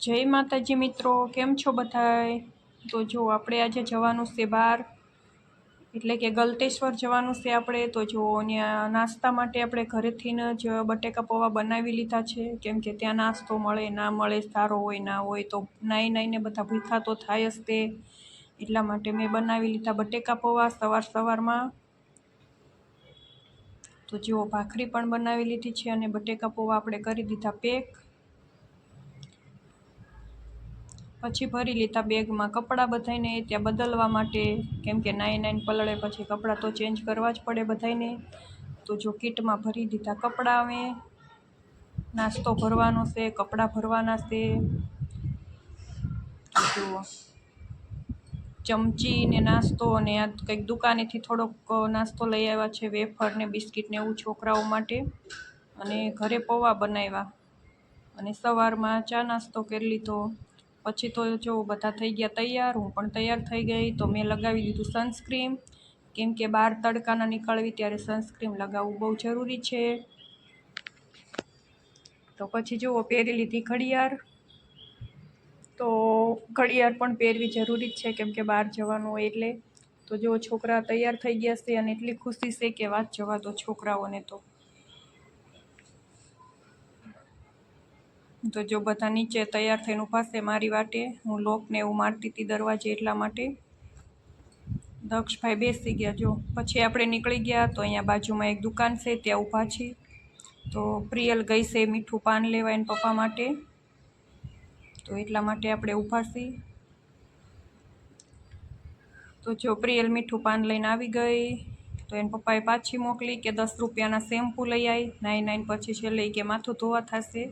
જય માતાજી મિત્રો, કેમ છો બધાય? તો જો આપણે આજે જવાનું છે બહાર, એટલે કે ગલતેશ્વર જવાનું છે આપણે. તો જો ત્યાં નાસ્તા માટે આપણે ઘરેથી જ બટેકા પૌવા બનાવી લીધા છે, કેમ કે ત્યાં નાસ્તો મળે ના મળે, સારો હોય ના હોય, તો નાઈને બધા ભૂખા તો થાય જ તે. એટલા માટે મેં બનાવી લીધા બટેકા પૌવા સવારમાં. તો જો ભાખરી પણ બનાવી લીધી છે અને બટેકા પૌવા આપણે કરી દીધા પેક. પછી ભરી લીધા બેગમાં કપડાં બધાને ત્યાં બદલવા માટે, કેમ કે નાઈને પલળે પછી કપડાં તો ચેન્જ કરવા જ પડે બધાને. તો જો કીટમાં ભરી દીધા કપડાં. અમે નાસ્તો ભરવાનો છે, કપડાં ભરવાના છે. જુઓ ચમચી ને નાસ્તો, અને આ કંઈક દુકાનેથી થોડોક નાસ્તો લઈ આવ્યા છે, વેફર ને બિસ્કિટ ને એવું છોકરાઓ માટે. અને ઘરે પૌવા બનાવ્યા અને સવારમાં ચા નાસ્તો કરી લીધો. પછી તો જો બધા થઈ ગયા તૈયાર, હું પણ તૈયાર થઈ ગઈ. તો મેં લગાવી દીધું સનસ્ક્રીમ, કેમ કે બહાર તડકાના નીકળવી ત્યારે સનસ્ક્રીમ લગાવવું બહુ જરૂરી છે. તો પછી જુઓ પહેરી લીધી ઘડિયાળ. તો ઘડિયાળ પણ પહેરવી જરૂરી જ છે, કેમ કે બહાર જવાનું હોય એટલે. તો જો છોકરા તૈયાર થઈ ગયા છે અને એટલી ખુશી છે કે વાત જવા દો છોકરાઓને. તો જો બધા નીચે તૈયાર થઈને ઊભા છે મારી વાટે. હું લોકને એવું મારતી હતી દરવાજે, એટલા માટે. દક્ષભાઈ બેસી ગયા. જો પછી આપણે નીકળી ગયા. તો અહીંયા બાજુમાં એક દુકાન છે, ત્યાં ઊભા છીએ. તો પ્રિયલ ગઈ છે મીઠું પાન લેવા એના પપ્પા માટે, તો એટલા માટે આપણે ઊભા છીએ. તો જો પ્રિયલ મીઠું પાન લઈને આવી ગઈ. તો એના પપ્પાએ પાછી મોકલી કે 10 રૂપિયાના શેમ્પૂ લઈ આવી. નાઈને પછી છેલ્લે કે માથું ધોવા થશે.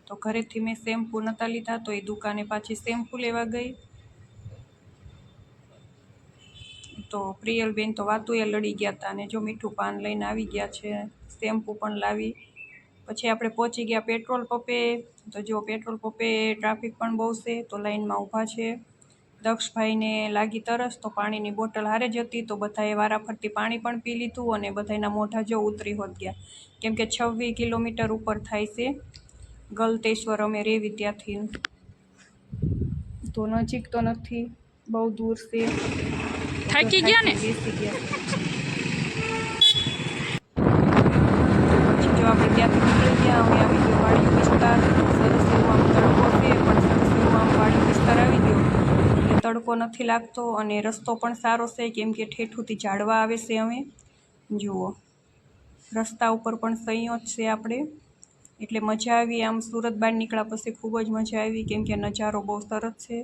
તો ઘરેથી મેં શેમ્પૂ નહોતા લીધા, તો એ દુકાને પાછી શેમ્પૂ લેવા ગઈ. તો પ્રિયલબેન તો વાતુએ લડી ગયા હતા, અને જો મીઠું પાન લઈને આવી ગયા છે, શેમ્પૂ પણ લાવી. પછી આપણે પહોંચી ગયા પેટ્રોલ પંપે. તો જો પેટ્રોલ પંપે ટ્રાફિક પણ બહુ છે, તો લાઈનમાં ઊભા છે. દક્ષભાઈને લાગી તરસ, તો પાણીની બોટલ હારે જ હતી. તો બધાએ વારાફરતી પાણી પણ પી લીધું, અને બધાના મોઢા જો ઉતરી હોત ગયા, કેમ કે 26 કિલોમીટર ઉપર થાય છે ગલતેશ્વર અમે રેવી ત્યાંથી. તો નજીક તો નથી, બહુ દૂર છે. થાકી ગયા ને, બેસી ગયા. પછી જો આપણે ત્યાંથી નીકળી ગયા. અમે આવી ગયો વાડી વિસ્તાર. સરસ એવું આમ તડકો છે, પણ સરસ એવું આમ વાડી વિસ્તાર આવી ગયો એટલે તડકો નથી લાગતો. અને રસ્તો પણ સારો છે, કેમ કે ઠેઠુંથી ઝાડવા આવે છે. અમે જુઓ રસ્તા ઉપર પણ સહીઓ જ છે આપણે, એટલે મજા આવી. આમ સુરત બહાર નીકળ્યા પછી ખૂબ જ મજા આવી, કેમ કે નજારો બહુ સરસ છે.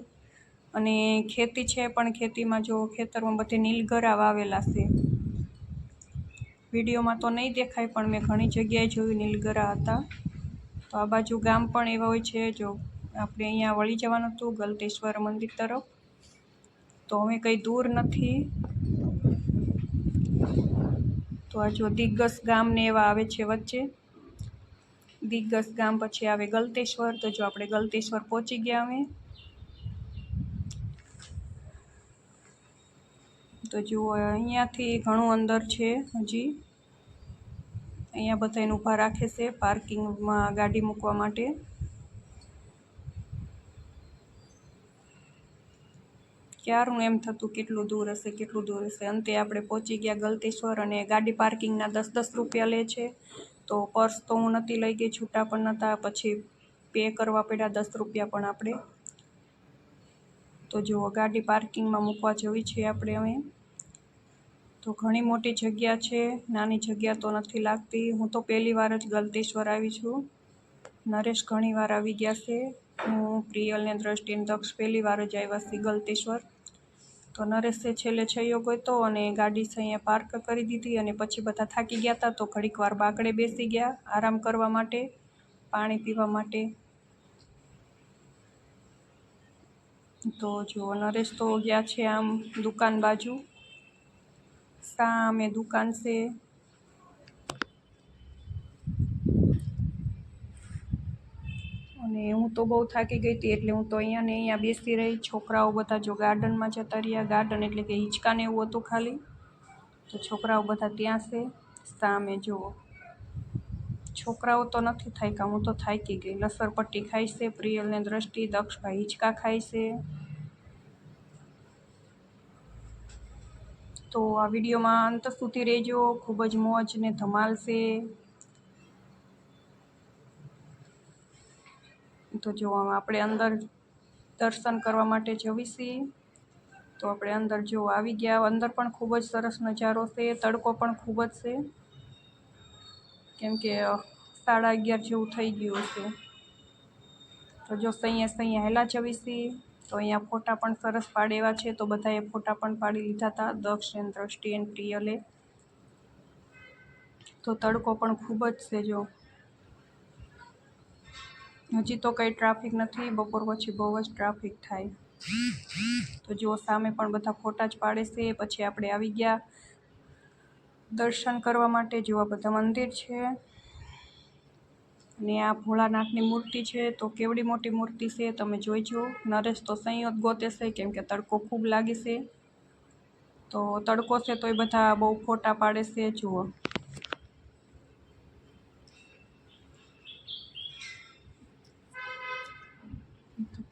અને ખેતી છે, પણ ખેતીમાં જો ખેતરમાં બધે નીલગરા વાવેલા છે. વિડીયોમાં તો નહીં દેખાય, પણ મેં ઘણી જગ્યાએ જોયું નીલગરા હતા. તો આ બાજુ ગામ પણ એવા હોય છે. જો આપણે અહીંયા વળી જવાનું હતું ગલતેશ્વર મંદિર તરફ, તો અમે કંઈ દૂર નથી. તો આ જો દિગ્ગસ ગામ ને એવા આવે છે વચ્ચે. દિગ્ગસ ગામ પછી આવે ગલતેશ્વર. તો જો આપણે ગલતેશ્વર પહોંચી ગયા અમે. તો જુઓ અહીંયાથી ઘણું અંદર છે હજી. અહીંયા બધાને ઊભા રાખે છે પાર્કિંગમાં ગાડી મૂકવા માટે. ક્યારનું એમ થતું કેટલું દૂર હશે, કેટલું દૂર હશે. અંતે આપણે પહોંચી ગયા ગલતેશ્વર. અને ગાડી પાર્કિંગના 10-10 રૂપિયા લે છે. તો પર્સ તો હું નથી લઈ ગઈ, છૂટા પણ નહોતા. પછી પે કરવા પડ્યા 10 રૂપિયા પણ આપણે. તો જુઓ ગાડી પાર્કિંગમાં મૂકવા જવી છે આપણે અમે. તો ઘણી મોટી જગ્યા છે, નાની જગ્યા તો નથી લાગતી. હું તો પહેલી વાર જ ગલતેશ્વર આવી છું. નરેશ ઘણી વાર આવી ગયા છે. હું પ્રિયલને દ્રષ્ટિને દક્ષ પહેલી વાર જ આવ્યા છે ગલતેશ્વર. તો નરેશે છેલ્લે છયો ગોતો અને ગાડી અહીંયા પાર્ક કરી દીધી. અને પછી બધા થાકી ગયા હતા, તો ઘડીક વાર બાકડે બેસી ગયા આરામ કરવા માટે, પાણી પીવા માટે. તો જો નરેશ તો ગયા છે આમ દુકાન બાજુ, સામે દુકાન છે. અને હું તો બહુ થાકી ગઈ હતી, એટલે હું તો અહીંયા ને અહીંયા બેસી રહી. છોકરાઓ બધા જો ગાર્ડનમાં જતા રહ્યા. ગાર્ડન એટલે કે હિંચકાને એવું હતું ખાલી. તો છોકરાઓ બધા ત્યાં છે સામે. જુઓ છોકરાઓ તો નથી થાક્યા, હું તો થાકી ગઈ. લસરપટ્ટી ખાય છે પ્રિયલ ને દ્રષ્ટિ, દક્ષભાઈ હિંચકા ખાય છે. તો આ વિડીયોમાં અંત સુધી રહેજો, ખૂબ જ મોજ ને ધમાલ છે. તો જો આપણે અંદર દર્શન કરવા માટે જવીશી. તો આપણે અંદર જો આવી ગયા. અંદર પણ ખૂબ જ સરસ નજારો છે. તડકો પણ ખૂબ જ છે, કેમ કે 11:30 જેવું થઈ ગયું છે. તો જો સૈયા હેલા જવીશી. તો અહીંયા ફોટા પણ સરસ પાડેવા છે, તો બધાએ ફોટા પણ પાડી લીધા હતા, દક્ષ એન્ડ દ્રષ્ટિ એન્ડ પ્રિયલે. તો તડકો પણ ખૂબ જ છે. જો હજી તો કંઈ ટ્રાફિક નથી, બપોર પછી બહુ જ ટ્રાફિક થાય. તો જો સામે પણ બધા ફોટા જ પાડે છે. પછી આપણે આવી ગયા દર્શન કરવા માટે. જો આ બધા મંદિર છે, અને આ ભોળાનાથની મૂર્તિ છે. તો કેવડી મોટી મૂર્તિ છે તમે જોઈજો. નરેશ તો સંયોગ ગોતે છે, કેમ કે તડકો ખૂબ લાગે છે. તો તડકો છે તો એ બધા બહુ ફોટા પાડે છે. જુઓ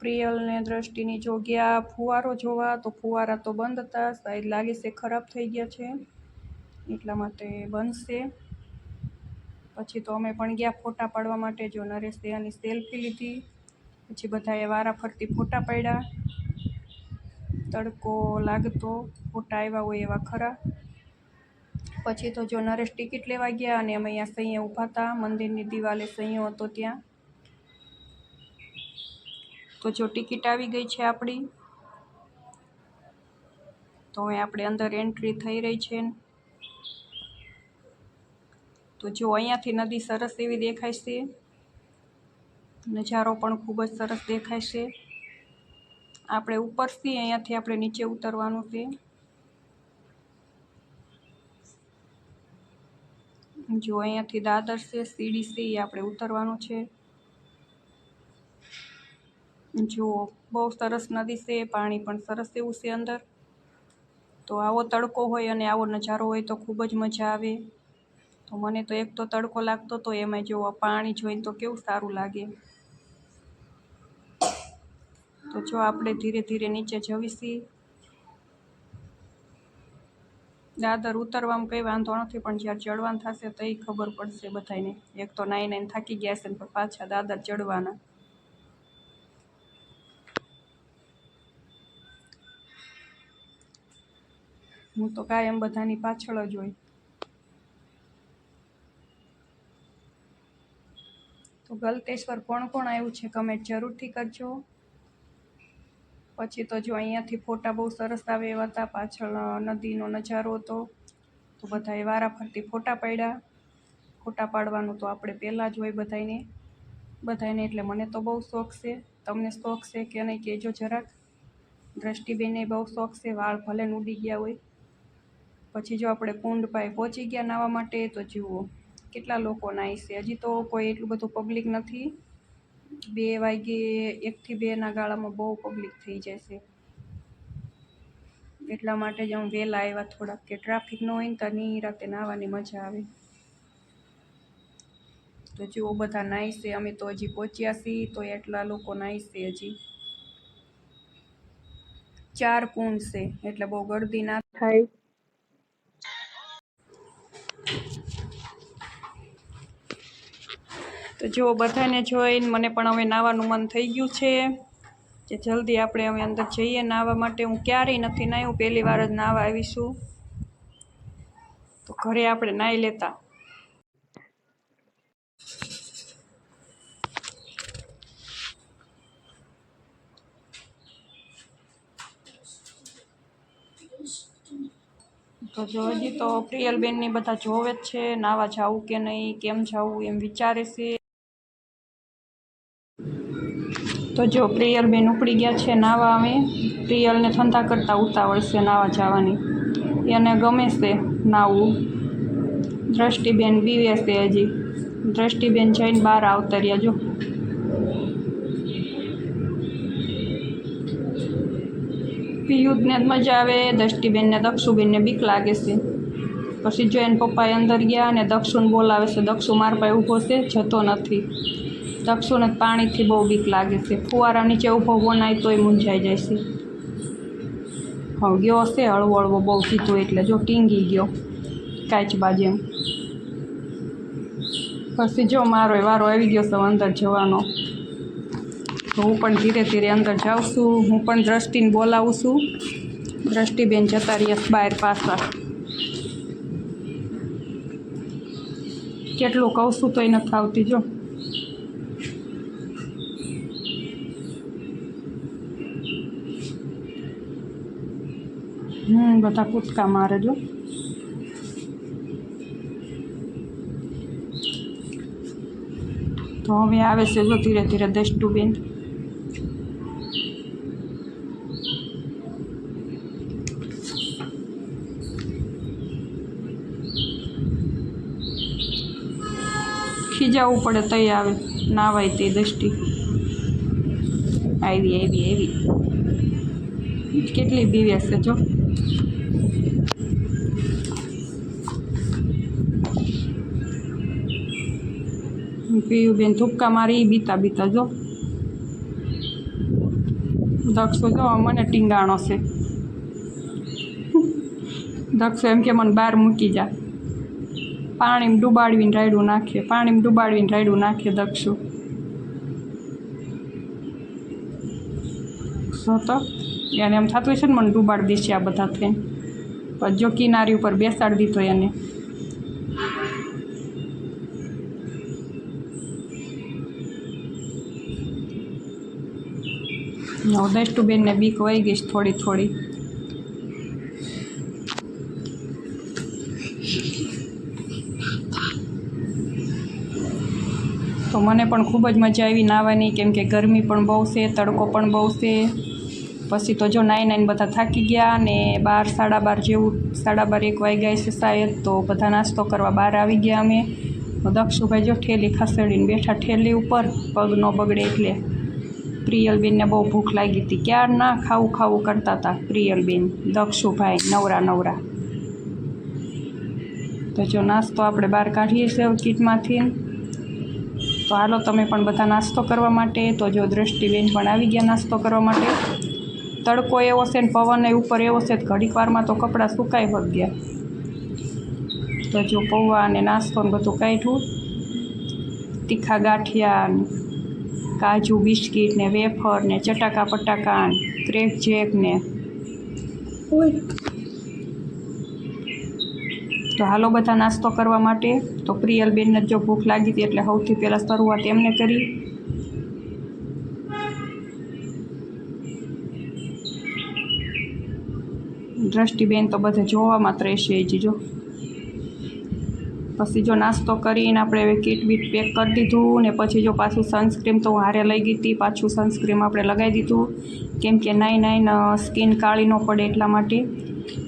પ્રિયલ ને દ્રષ્ટિની જો ગયા ફુવારો જોવા, તો ફુવારા તો બંધ હતા, શાયદ લાગે છે ખરાબ થઈ ગયા છે, એટલા માટે બંધ છે. પછી તો અમે પણ ગયા ફોટા પાડવા માટે. જો નરેશ દયાની સેલ્ફી લીધી. પછી બધાએ વારા ફરતી ફોટા પાડ્યા. તડકો લાગતો, ફોટા આવ્યા હોય એવા ખરા. પછી તો જો નરેશ ટિકિટ લેવા ગયા, અને અમે અહીંયા સૈયે ઊભા હતા. મંદિરની દિવાલે સૈયો હતો ત્યાં. તો જો ટિકિટ આવી ગઈ છે આપણી. તો હવે આપણે અંદર એન્ટ્રી થઈ રહી છે. તો જો અહીંયાથી નદી સરસ એવી દેખાય છે. નજારો પણ ખૂબ જ સરસ દેખાય છે. આપણે ઉપરથી અહીંયાથી આપણે નીચે ઉતરવાનું છે. જો અહીંયાથી દાદર છે, સીડી છે, એ આપણે ઉતરવાનું છે. જો બહુ સરસ નદી છે, પાણી પણ સરસ એવું છે અંદર. તો આવો તડકો હોય અને આવો નજારો હોય તો ખૂબ જ મજા આવે. તો મને તો એક તો તડકો લાગતો તો, એમાં જો પાણી જોઈને તો કેવું સારું લાગે. તો જો આપણે ધીરે ધીરે નીચે જવીશી. દાદર ઉતરવામાં કંઈ વાંધો નથી, પણ જ્યારે ચડવાનું થશે તો એ ખબર પડશે બધાને. એક તો નાઈને થાકી ગયા છે ને પાછા દાદર ચડવાના. હું તો કાયમ બધાની પાછળ જ હોય. તો ગલતેશ્વર કોણ કોણ આવ્યું છે કમેન્ટ જરૂરથી કરજો. પછી તો જો અહીંયાથી ફોટા બહુ સરસ આવે એવા હતા. પાછળ નદીનો નજારો હતો, તો બધાએ વારા ફરતી ફોટા પાડ્યા. ફોટા પાડવાનું તો આપણે પહેલાં જ હોય બધાને. એટલે મને તો બહુ શોખ છે. તમને શોખ છે કે નહીં કહેજો જરાક. દ્રષ્ટિબેનને બહુ શોખ છે, વાળ ભલે ઉડી ગયા હોય. પછી જો આપણે કુંડ પાસે પહોંચી ગયા નાહવા માટે. તો જુઓ કેટલા લોકો નાહી છે. હજી તો કોઈ એટલું બધું પબ્લિક નથી. 2 વાગે 1 થી 2 ગાળામાં બહુ પબ્લિક થઈ જાય છે. એટલા માટે જ હું વહેલા આવ્યા થોડાક, કે ટ્રાફિક ન હોય ને તો રાતે નાહવાની મજા આવે. તો જુઓ બધા નાહી છે. અમે તો હજી પહોંચ્યા છીએ, તો એટલા લોકો નાહી છે હજી. 4 કુંડ છે, એટલે બહુ ગળદી ના થાય. તો જો બધાને જોઈને મને પણ હવે નાહવાનું મન થઈ ગયું છે, કે જલ્દી આપણે હવે અંદર જઈએ નાહવા માટે. હું ક્યારેય નથી નાહ્યું, પહેલી વાર જ નાહવા આવીશું. તો ઘરે આપણે નાહી લેતા. તો જો હજી તો પ્રિયલબેનની બધા જોવે જ છે, નાહવા જાવું કે નહીં, કેમ જાવું એમ વિચારે છે. તો જો પ્રિયલબેન ઉપડી ગયા છે નાહવા. અમે પ્રિયલને ધંધા કરતાં ઉતાવળ છે નાહવા જવાની, એને ગમે છે નાહવું. દ્રષ્ટિબેન બીવે છે હજી. દ્રષ્ટિબેન જઈને બહાર આવતા રહ્યા. જો પિયુષને મજા આવે, દ્રષ્ટિબેનને દક્ષુબેનને બીક લાગે છે. પછી જો એને પપ્પાએ અંદર ગયા અને દક્ષુને બોલાવે છે. દક્ષુ મારા પાસે ઊભો છે, જતો નથી. દક્ષુને પાણીથી બહુ બીક લાગે છે. ફુવારા નીચે ઊભો બોનાય તોય મૂંઝાઈ જાય છે. હવે ગયો હશે હળવો હળવો બહુ કીધું એટલે જો ટીંગી ગયો કાચબા જેમ. પછી જો મારો વારો આવી ગયો છે અંદર જવાનો. તો હું પણ ધીરે ધીરે અંદર જાઉં છું. હું પણ દ્રષ્ટિને બોલાવું છું. દ્રષ્ટિબેન જતા રહ્યા બહાર પાછા. કેટલું કહું છું તોય નથી આવતી જો. બધા કૂદકા મારે જો. તો હવે આવે છે જો ધીરે ધીરે દષ્ટુબેન. ખીજાવવું પડે તઈ આવે, નાવાય તે દષ્ટિ. આવી આવી આવી કેટલી બીવે છે જો. પીયુબેન ધુક્કા મારી બીતા બીતા જો. દક્ષો જો મને ટીંગાણો છે. દક્ષો એમ કે મને બહાર મૂકી જા. પાણીમાં ડુબાડવીને રાયડું નાખે, પાણીમાં ડુબાડવીને રાયડું નાખે દક્ષુ. તો એને એમ થતું હશે ને મને ડુબાડી દેશે આ બધા થઈને. પછી જો કિનારી ઉપર બેસાડી દીધો એને. દષ્ટુબેનને બીક વહી ગઈ થોડી થોડી. તો મને પણ ખૂબ જ મજા આવી નાહવાની, કેમ કે ગરમી પણ બહુ છે, તડકો પણ બહુ છે. પછી તો જો નાઈ નાઈને બધા થાકી ગયા ને 12 સાડા 12 જેવું 12:30 વાગ્યા છે શાયદ. તો બધા નાસ્તો કરવા બહાર આવી ગયા અમે. દક્ષુભાઈ જો ઠેલી ખસેડીને બેઠા ઠેલી ઉપર, પગ ન બગડે એટલે. પ્રિયલબેનને બહુ ભૂખ લાગી હતી, ક્યાર ના ખાવું ખાવું કરતા હતા પ્રિયલબેન. દક્ષુભાઈ નવરા નવરા. તો જો નાસ્તો આપણે બહાર કાઢીએ છીએ કીટમાંથી. તો હાલો તમે પણ બધા નાસ્તો કરવા માટે. તો જો દ્રષ્ટિબેન પણ આવી ગયા નાસ્તો કરવા માટે. તડકો એવો છે ને પવન ઉપર એવો છે, ઘડીક વારમાં તો કપડાં સુકાઈ વગ ગયા. તો જો પૌવા અને નાસ્તો ને બધું કાઢ્યું. તીખા ગાંઠિયા, કાજુ બિસ્કીટ ને વેફર ને ચટાકા પટાકા, ક્રેક જેક ને. તો હાલો બધા નાસ્તો કરવા માટે. તો પ્રિયલબેનને જો ભૂખ લાગી હતી એટલે સૌથી પહેલાં શરૂઆત એમને કરી. દ્રષ્ટિબેન તો બધે જોવામાં જ રહેશે હજી જો. પછી જો નાસ્તો કરીને આપણે કીટ બીટ પેક કરી દીધું ને પછી જો પાછું સનસ્ક્રીમ તો હું હારે લઈ ગઈ હતી. પાછું સનસ્ક્રીમ આપણે લગાવી દીધું, કેમ કે નાઈને સ્કિન કાળી ન પડે એટલા માટે.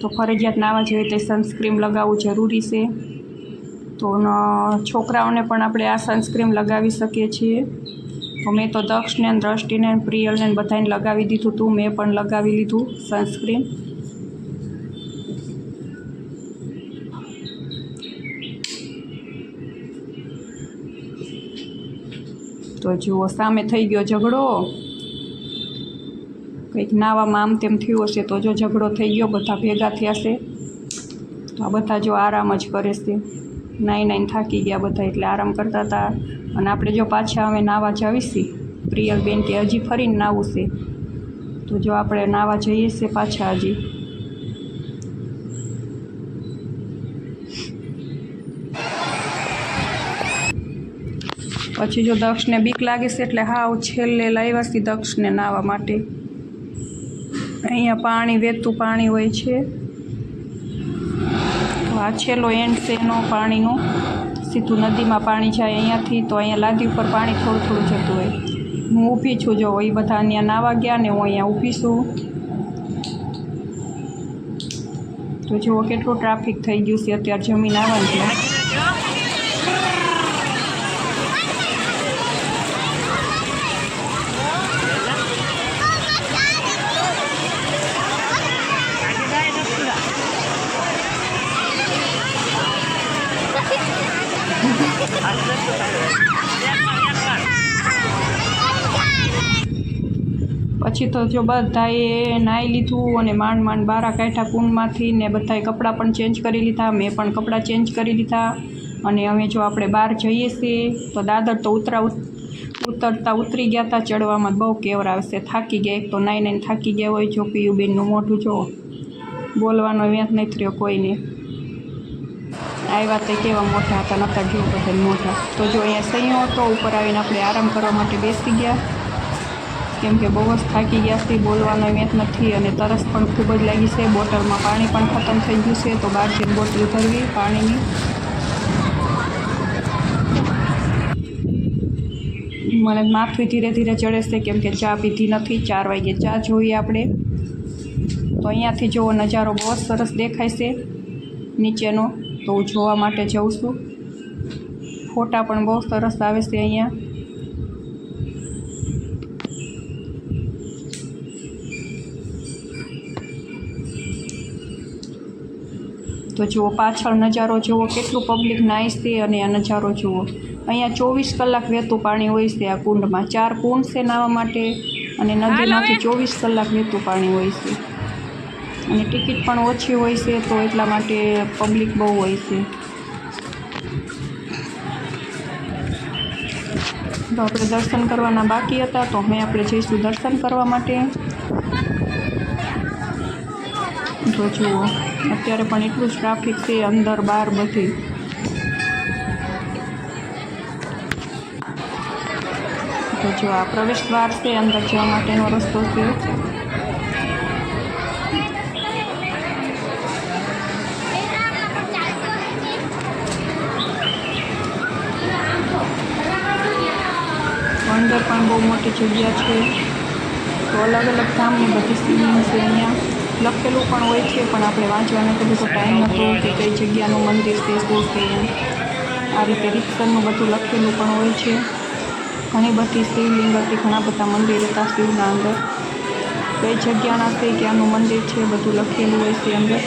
તો ફરજિયાત નાવા જોઈએ તો સનસ્ક્રીમ લગાવવું જરૂરી છે. તો છોકરાઓને પણ આપણે આ સનસ્ક્રીમ લગાવી શકીએ છીએ. તો મેં તો દક્ષને દ્રષ્ટિને પ્રિયલને બધાને લગાવી દીધું હતું. મેં પણ લગાવી લીધું સનસ્ક્રીમ. તો જુઓ સામે થઈ ગયો ઝઘડો. કંઈક નાવામાં આમ તેમ થયું હશે તો જો ઝઘડો થઈ ગયો, બધા ભેગા થયા છે. તો આ બધા જો આરામ જ કરે છે. નાઈને થાકી ગયા બધા એટલે આરામ કરતા હતા. અને આપણે જો પાછા હવે નાવા જવીશી. પ્રિયલબેન કે હજી ફરીને નાવું છે. તો જો આપણે નાવા જઈએ છીએ પાછા હજી. પછી જો દક્ષને બીક લાગે છે એટલે હાવ છેલ્લે લાવ્યા છે દક્ષને નાહવા માટે. અહીંયા પાણી વહેતું પાણી હોય છે. તો આ છેલ્લો એન્ડ છે એનો પાણીનો. સીધું નદીમાં પાણી જાય અહીંયાથી. તો અહીંયા લાદી ઉપર પાણી થોડું થોડું જતું હોય. હું ઊભી છું જો એ બધા અહીંયા નાહવા ગયા ને હું અહીંયા ઊભી છું. તો જુઓ કેટલું ટ્રાફિક થઈ ગયું છે અત્યારે જમીન આવવાનું છે. પછી તો જો બધાએ નાહી લીધું અને માંડ બારા કાઢ્યા કુંડમાંથી ને બધાએ કપડાં પણ ચેન્જ કરી લીધા, મેં પણ કપડાં ચેન્જ કરી લીધા. અને હવે જો આપણે બહાર જઈએ છીએ તો દાદર તો ઉતરતા ઉતરી ગયા હતા, ચડવામાં બહુ કેવર આવશે, થાકી ગયા. એક તો નાઈને થાકી ગયા હોય. જો પીયુબેનનું મોઢું જો બોલવાનો વ્યાજ નથી થયો કોઈને. આવ્યા તે કેવા મોટા હતા, નતા જો બધા મોટા. તો જો અહીંયા સૈયો હતો, ઉપર આવીને આપણે આરામ કરવા માટે બેસી ગયા, કેમ કે બહુ જ થાકી ગયા છે, બોલવાનો વ્યાજ નથી. અને તરસ પણ ખૂબ જ લાગી છે. બોટલમાં પાણી પણ ખતમ થઈ ગયું છે, તો બહારથી બોટલ ભરવી પાણીની. મને માથું ધીરે ધીરે ચડે છે, કેમ કે ચા પીધી નથી. 4 વાગે ચા જોઈએ આપણે. તો અહીંયાથી જોવો નજારો બહુ જ સરસ દેખાય છે નીચેનો, તો હું જોવા માટે જાઉં છું. ફોટા પણ બહુ સરસ આવે છે અહીંયા. તો જુઓ પાછળ નજારો જુઓ, કેટલું પબ્લિક નાઈસ છે. અને આ નજારો જુઓ, અહીંયા 24 કલાક વહેતું પાણી હોય છે આ કુંડમાં. 4 કુંડ છે નાહવા માટે, અને નદીમાંથી 24 કલાક વહેતું પાણી હોય છે. અને ટિકિટ પણ ઓછી હોય છે, તો એટલા માટે પબ્લિક બહુ હોય છે. તો આપણે દર્શન કરવાના બાકી હતા, તો હવે આપણે જઈશું દર્શન કરવા માટે. તો જુઓ અત્યારે પણ એટલું જ ટ્રાફિક છે, અંદર બહાર બધી. તો જો આ પ્રવેશ દ્વાર છે, અંદર જવા માટેનો રસ્તો છે. અંદર પણ બહુ મોટી જગ્યા છે. તો અલગ અલગ ધામની બધી સીલિંગ છે. અહીંયા લખેલું પણ હોય છે, પણ આપણે વાંચવાનો તો બધો ટાઈમ નહોતો કે કઈ જગ્યાનું મંદિર છે, શું છે એમ. આ રીતે રીતસરનું બધું લખેલું પણ હોય છે. ઘણી બધી શિવલિંગ હતી, ઘણા બધા મંદિર હતા શિવના અંદર. કઈ જગ્યાના છે, ક્યાંનું મંદિર છે, બધું લખેલું હોય છે અંદર.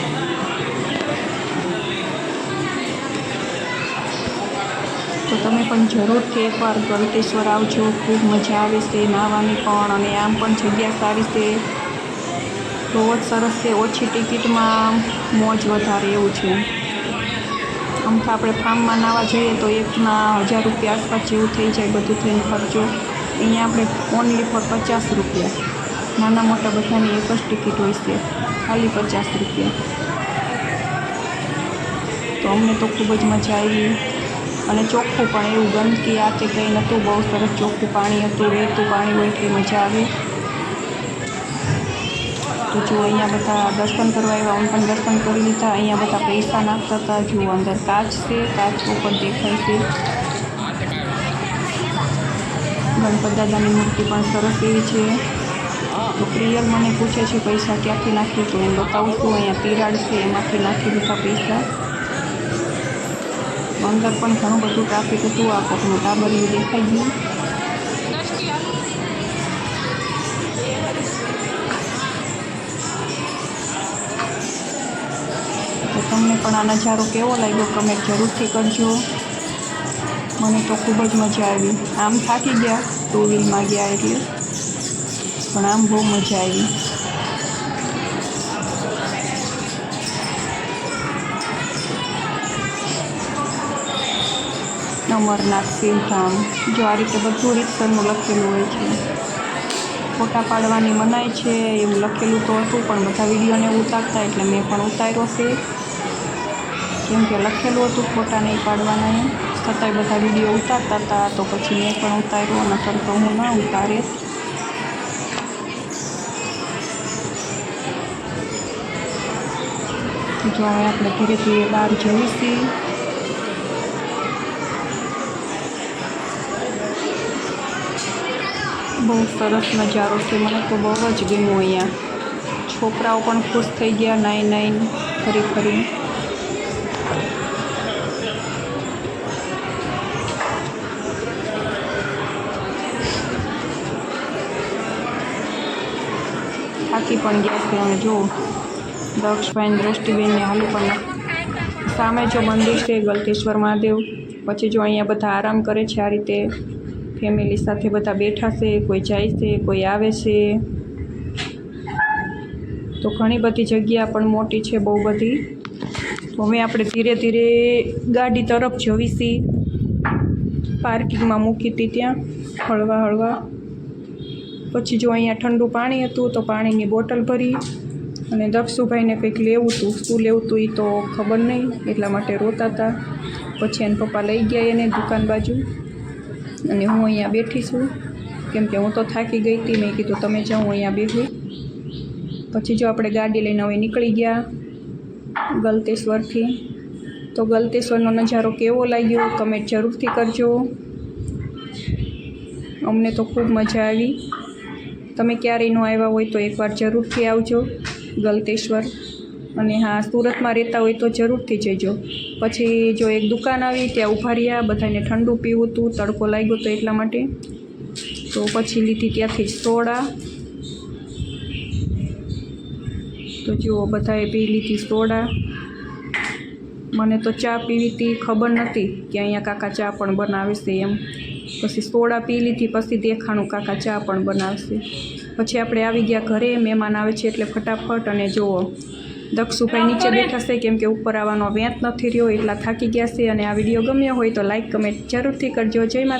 તો તમે પણ જરૂરથી એકવાર ગળતેશ્વર આવજો, ખૂબ મજા આવે છે નાહવાની પણ. અને આમ પણ જગ્યા સારી છે, બહુ જ સરસ છે. ઓછી ટિકિટમાં મોજ વધારે એવું છે. આમ તો આપણે ફાર્મમાં નાહવા જઈએ તો એકના 1000 રૂપિયા આસપાસ જેવું થઈ જાય બધું થઈને ખર્ચો. અહીંયા આપણે ઓનલી ફોર 50 રૂપિયા, નાના મોટા બધાની એક જ ટિકિટ હોય છે, ખાલી 50 રૂપિયા. તો અમને તો ખૂબ જ મજા આવી. અને ચોખ્ખું પણ એવું, ગંદકી આ તે કંઈ નહોતું, બહુ સરસ ચોખ્ખું પાણી હતું, વહેતું પાણી હોય એટલે મજા આવે. તો જો અહીંયા બધા દર્શન કરવા આવ્યા, હું પણ દર્શન કરી લીધા. અહીંયા બધા પૈસા નાખતા હતા. જુઓ અંદર કાચ છે, કાચ ઉપર દેખાય છે. ગણપત દાદાની મૂર્તિ પણ સરસ એવી છે. તો પ્રિયલ મને પૂછે છે પૈસા ક્યાંથી નાખી, તો એમ બતાવું છું. અહીંયા તિરાડ છે, એમાંથી નાખી દીધા પૈસા. અંદર પણ ઘણું બધું ટ્રાફિક હતું. આ કોકનું ટાબરિયું દેખાઈ ગયું. તો તમને પણ આ નજારો કેવો લાગ્યો કમેન્ટ જરૂરથી કરજો. મને તો ખૂબ જ મજા આવી. આમ થાકી ગયા 2 વ્હીલમાં ગયા એટલે, પણ આમ બહુ મજા આવી. અમરનાથ શિવધામ, જો આ રીતે બધું રીતસરનું લખેલું હોય છે. ફોટા પાડવાની મનાઈ છે એવું લખેલું તો હતું, પણ બધા વિડીયોને ઉતારતા એટલે મેં પણ ઉતાર્યો છે. કેમ કે લખેલું હતું ફોટા નહીં પાડવાના એમ, છતાંય બધા વિડીયો ઉતારતા હતા, તો પછી મેં પણ ઉતાર્યો. નકર તો હું ના ઉતારે. જો હવે આપણે ધીરે ધીરે બહાર જઈશું. બહુ સરસ નજારો છે, મને તો બહુ જ ગમ્યું. અહીંયા છોકરાઓ પણ ખુશ થઈ ગયા નાઈ ફરી ફરી. થાકી પણ ગયા છે. અમે જો દક્ષભાઈ દ્રષ્ટિબેનને હાલું પણ સામે જો મંદિર છે ગળતેશ્વર મહાદેવ. પછી જો અહીંયા બધા આરામ કરે છે આ રીતે, ફેમિલી સાથે બધા બેઠા છે, કોઈ જાય છે, કોઈ આવે છે. તો ઘણી બધી જગ્યા પણ મોટી છે, બહુ બધી. તો હવે આપણે ધીરે ધીરે ગાડી તરફ જવીશી. પાર્કિંગમાં મૂકી હતી ત્યાં હળવા હળવા. પછી જો અહીંયા ઠંડુ પાણી હતું તો પાણીની બોટલ ભરી. અને દક્ષુભાઈને કંઈક લેવું હતું, શું લેવું હતું એ તો ખબર નહીં, એટલા માટે રોતા હતા. પછી એને પપ્પા લઈ ગયા એને દુકાન બાજુ, અને હું અહીંયા બેઠી છું કેમ કે હું તો થાકી ગઈ હતી. મેં કીધું તમે જાઓ, હું અહીંયા બેઠી. પછી જો આપણે ગાડી લઈને હવે નીકળી ગયા ગલતેશ્વરથી. તો ગલતેશ્વરનો નજારો કેવો લાગ્યો કમેન્ટ જરૂરથી કરજો. અમને તો ખૂબ મજા આવી. તમે ક્યારેય ન આવ્યા હોય તો એકવાર જરૂરથી આવજો ગલતેશ્વર. અને હા, સુરતમાં રહેતા હોય તો જરૂરથી જજો. પછી જો એક દુકાન આવી, ત્યાં ઊભા રહ્યા, બધાને ઠંડુ પીવું હતું, તડકો લાગ્યો તો એટલા માટે. તો પછી લીધી ત્યાંથી સોડા. તો જુઓ, બધાએ પી લીધી સોડા. મને તો ચા પીવી હતી, ખબર નહોતી કે અહીંયા કાકા ચા પણ બનાવશે એમ. પછી સોડા પી લીધી, પછી દેખાણું કાકા ચા પણ બનાવશે. પછી આપણે આવી ગયા ઘરે. મહેમાન આવે છે એટલે ફટાફટ. અને જુઓ, દક્ષુભાઈ નીચે બેઠા છે કેમ કે ઉપર આવવાનો વેંત નથી રહ્યો, એટલા થાકી ગયા છે. અને આ વિડીયો ગમ્યો હોય તો લાઈક કમેન્ટ જરૂરથી કરજો. જય માતા.